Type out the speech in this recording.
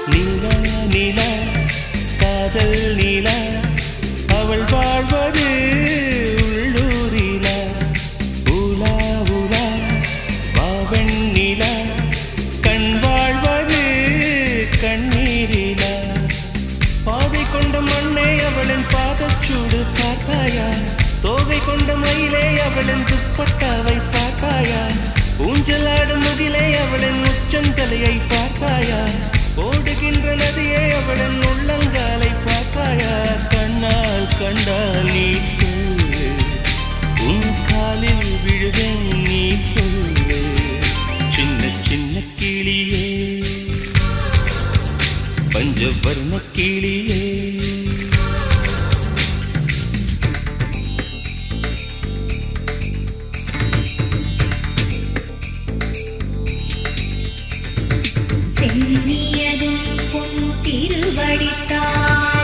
நீலா நீலா காதல் நீலா அவள் வாழ்வது உள்ளூரிலா ஊலா ஊலா வாவன் நீலா கண் வாழ்வது கண்ணீரிலா பாதை கொண்ட மண்ணே அவளின் பாதச்சூடு பார்த்தாயா தோகை கொண்ட மயிலே அவளின் துப்பட்டாவை பார்த்தாயா ஊஞ்சலாடும் முகிலே அவளின் உச்சந்தலையை பார்த்தாயா ஓடுகின்ற நதியே அவளின் உள்ளங்காலை பார்த்தாயா கண்ணால் கண்டால் நீ சொல்லு உன் காலில் விழுவேன் நீ சொல்லு சின்ன சின்ன கிளியே பஞ்சவர்ண கிளியே சென்னியதும் பொன் திருவடித்தான்